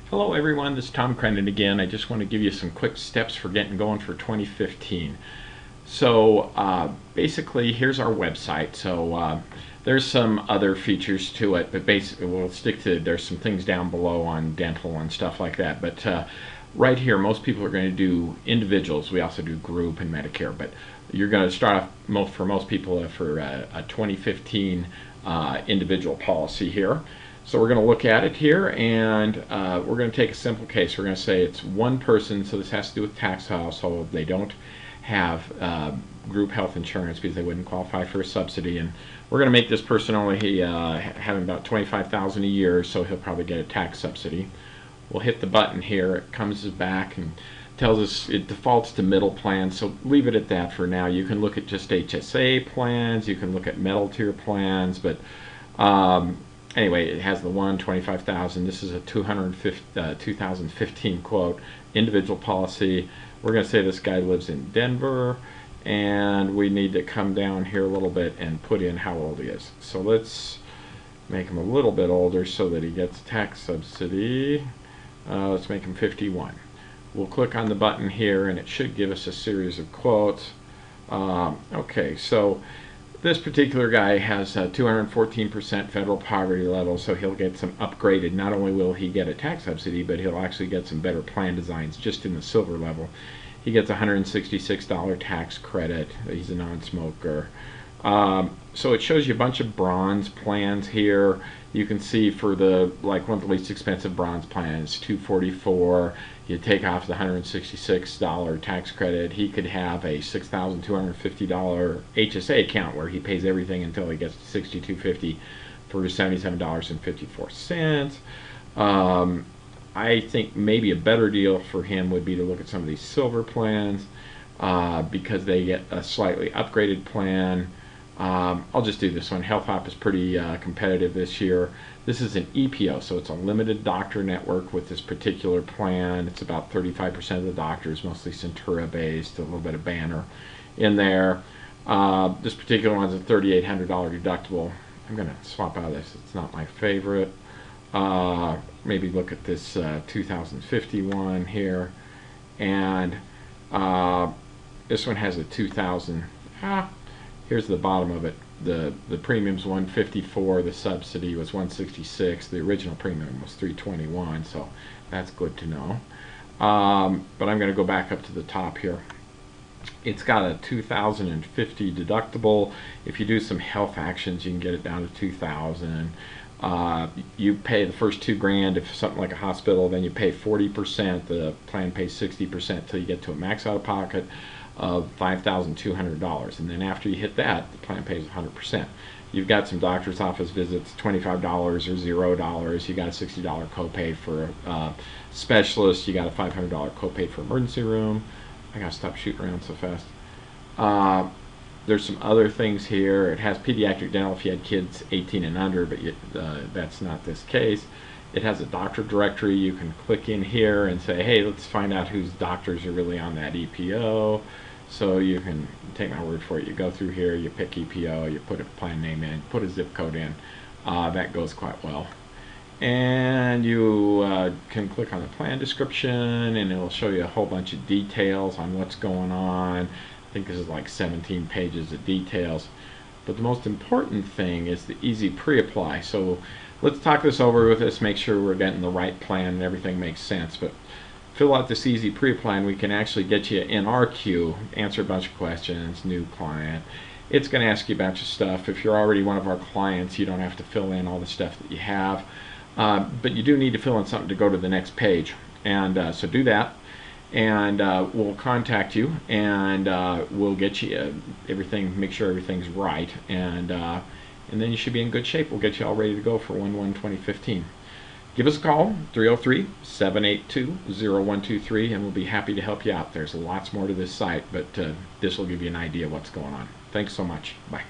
Hello everyone, this is Tom Crennan again. I just want to give you some quick steps for getting going for 2015. So basically here's our website. So there's some other features to it, but basically we'll stick to, there's some things down below on dental and stuff like that. But right here, most people are going to do individuals. We also do group and Medicare, but you're going to start off for most people for a 2015 individual policy here. So we're going to look at it here, and we're going to take a simple case. We're going to say it's one person, so this has to do with tax household. They don't have group health insurance because they wouldn't qualify for a subsidy, and we're going to make this person only having about $25,000 a year, so he'll probably get a tax subsidy. We'll hit the button here. It comes back and tells us it defaults to middle plans, so leave it at that for now. You can look at just HSA plans, you can look at metal tier plans, but anyway, it has the 25,000. This is a 2015 quote, individual policy. We're going to say this guy lives in Denver, and we need to come down here a little bit and put in how old he is. So let's make him a little bit older so that he gets tax subsidy. Let's make him 51. We'll click on the button here, and it should give us a series of quotes. Okay, so this particular guy has 214% federal poverty level, so he'll get some upgraded. Not only will he get a tax subsidy, but he'll actually get some better plan designs just in the silver level. He gets $166 tax credit. He's a non-smoker. So it shows you a bunch of bronze plans here. You can see for the one of the least expensive bronze plans, $244. You take off the $166 tax credit. He could have a $6,250 HSA account where he pays everything until he gets to $6,250 for $77.54. I think maybe a better deal for him would be to look at some of these silver plans because they get a slightly upgraded plan. I'll just do this one. Health Hop is pretty competitive this year. This is an EPO, so it's a limited doctor network with this particular plan. It's about 35% of the doctors, mostly Centura based, a little bit of Banner in there. This particular one's a $3,800 deductible. I'm going to swap out of this. It's not my favorite. Maybe look at this 2051 here. And this one has a 2000. Here's the bottom of it. The premium's $154, the subsidy was $166, the original premium was $321, so that's good to know. But I'm going to go back up to the top here. It's got a $2,050 deductible. If you do some health actions, you can get it down to $2,000. You pay the first $2,000 if something like a hospital, then you pay 40%. The plan pays 60% until you get to a max out of pocket of $5,200, and then after you hit that, the plan pays 100%. You've got some doctor's office visits, $25 or $0. You got a $60 copay for a specialist. You got a $500 copay for emergency room. I gotta stop shooting around so fast. There's some other things here. It has pediatric dental if you had kids 18 and under, but that's not this case. It has a doctor directory. You can click in here and say, hey, let's find out whose doctors are really on that EPO. So you can take my word for it. You go through here, you pick EPO, you put a plan name in, put a zip code in. That goes quite well. And you can click on the plan description, and it'll show you a whole bunch of details on what's going on. I think this is like 17 pages of details. But the most important thing is the easy pre-apply. So let's talk this over with us, make sure we're getting the right plan and everything makes sense. But fill out this easy pre-apply, and we can actually get you in our queue, answer a bunch of questions, new client. It's going to ask you a bunch of stuff. If you're already one of our clients, you don't have to fill in all the stuff that you have. But you do need to fill in something to go to the next page. And so do that. And we'll contact you, and we'll get you everything, make sure everything's right. And then you should be in good shape. We'll get you all ready to go for 1/1/2015. Give us a call, 303-782-0123, and we'll be happy to help you out. There's lots more to this site, but this will give you an idea of what's going on. Thanks so much. Bye.